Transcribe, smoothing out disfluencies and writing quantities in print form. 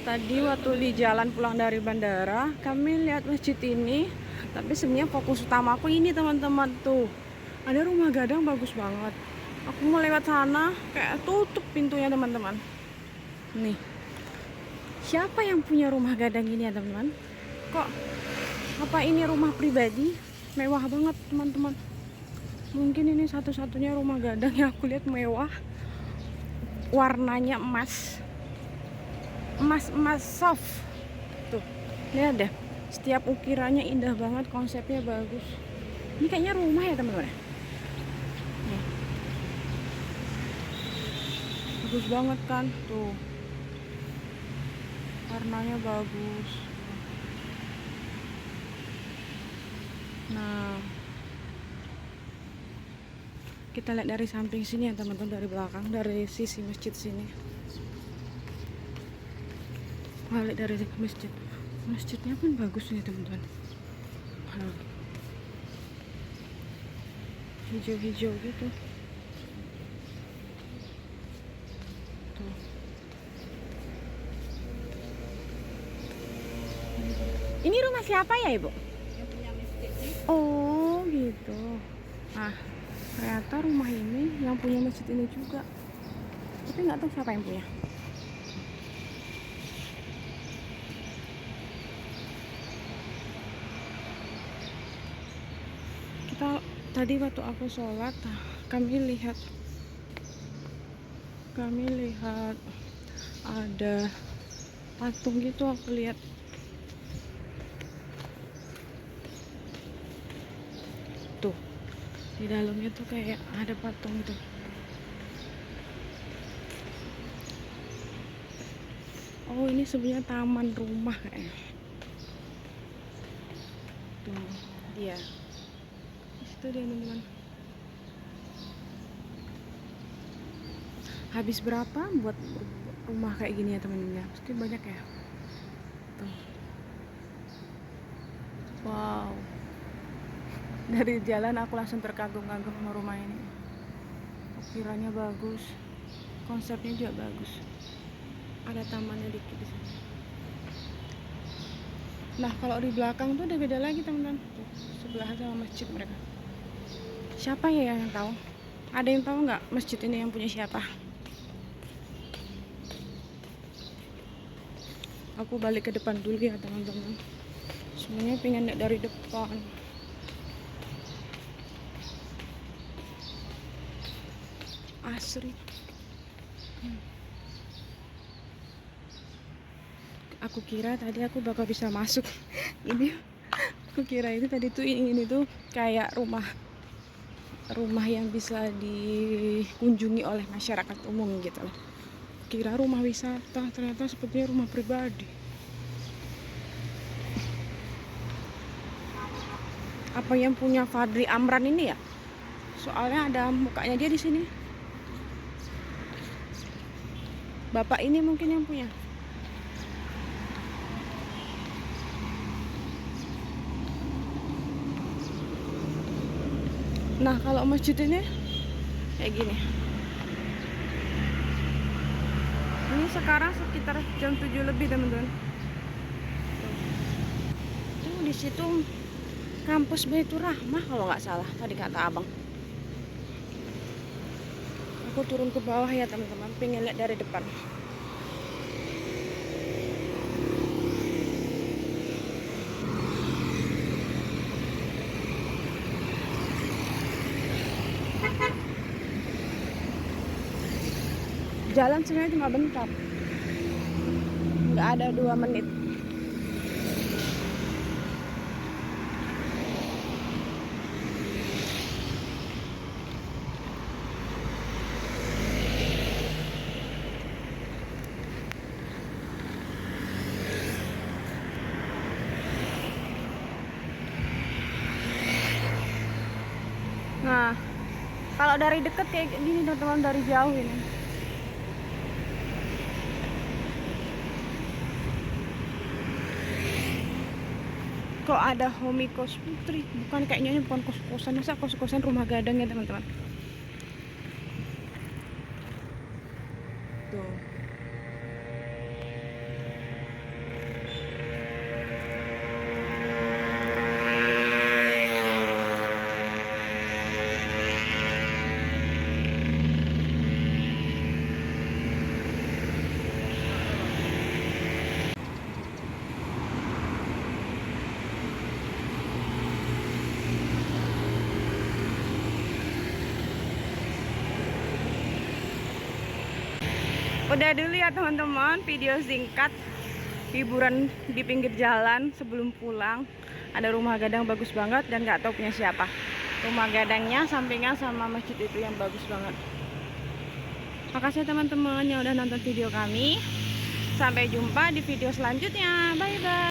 Tadi waktu di jalan pulang dari bandara, kami lihat masjid ini. Tapi sebenarnya fokus utama aku ini teman-teman tuh. Ada rumah gadang bagus banget. Aku mau lewat sana, kayak tutup pintunya teman-teman. Nih, siapa yang punya rumah gadang ini ya teman-teman? Kok apa ini rumah pribadi? Mewah banget teman-teman. Mungkin ini satu-satunya rumah gadang yang aku lihat mewah. Warnanya emas. Emas soft tuh, lihat deh, setiap ukirannya indah banget, konsepnya bagus. Ini kayaknya rumah ya teman-teman. Nih, bagus banget kan tuh, warnanya bagus. Nah, kita lihat dari samping sini ya teman-teman, dari belakang, dari sisi masjid sini. Balik dari masjid, masjidnya pun bagus nih teman-teman. Hijau-hijau gitu tuh. Ini rumah siapa ya ibu? Yang punya masjid sih. Oh gitu. Nah, ternyata rumah ini yang punya masjid ini juga, tapi nggak tahu siapa yang punya. Kita tadi waktu aku sholat, kami lihat ada patung gitu, aku lihat tuh di dalamnya tuh kayak ada patung gitu. Oh ini sebenarnya taman rumah kayaknya. Tuh dia, di situ dia teman-teman. Habis berapa buat rumah kayak gini ya teman-teman? Pasti banyak ya. Tuh. Wow. Dari jalan aku langsung terkagum-kagum sama rumah ini. Ukirannya bagus, konsepnya juga bagus. Ada tamannya dikit di sini. Nah kalau di belakang tuh udah beda lagi teman-teman. Tuh, sebelah sama masjid mereka. Siapa ya yang tahu? Ada yang tahu nggak masjid ini yang punya siapa? Aku balik ke depan dulu ya teman-teman. Sebenarnya pengen lihat dari depan. Asri. Aku kira tadi aku bakal bisa masuk. Ini aku kira itu tadi tuh ini tuh kayak rumah yang bisa dikunjungi oleh masyarakat umum gitu loh. Kira rumah wisata, ternyata sepertinya rumah pribadi. Apa yang punya Fadri Amran ini ya? Soalnya ada mukanya dia di sini. Bapak ini mungkin yang punya. Nah kalau masjid ini kayak gini. Ini sekarang sekitar jam 7 lebih teman-teman. Tuh di situ kampus Baitur Rahmah kalau nggak salah tadi kata abang. Aku turun ke bawah ya teman-teman, pengen lihat dari depan. Jalan sebenarnya cuma bentar, nggak ada 2 menit. Nah kalau dari deket kayak gini teman-teman, dari jauh ini. Kok ada Homikos Putri? Bukan, kayaknya ini bukan kos-kosan. Masa kos-kosan rumah gadang ya teman-teman? Tuh. Udah dulu ya teman-teman, video singkat hiburan di pinggir jalan sebelum pulang. Ada rumah gadang bagus banget dan nggak tahu punya siapa. Rumah gadangnya sampingan sama masjid itu yang bagus banget. Makasih teman-teman yang udah nonton video kami. Sampai jumpa di video selanjutnya. Bye bye.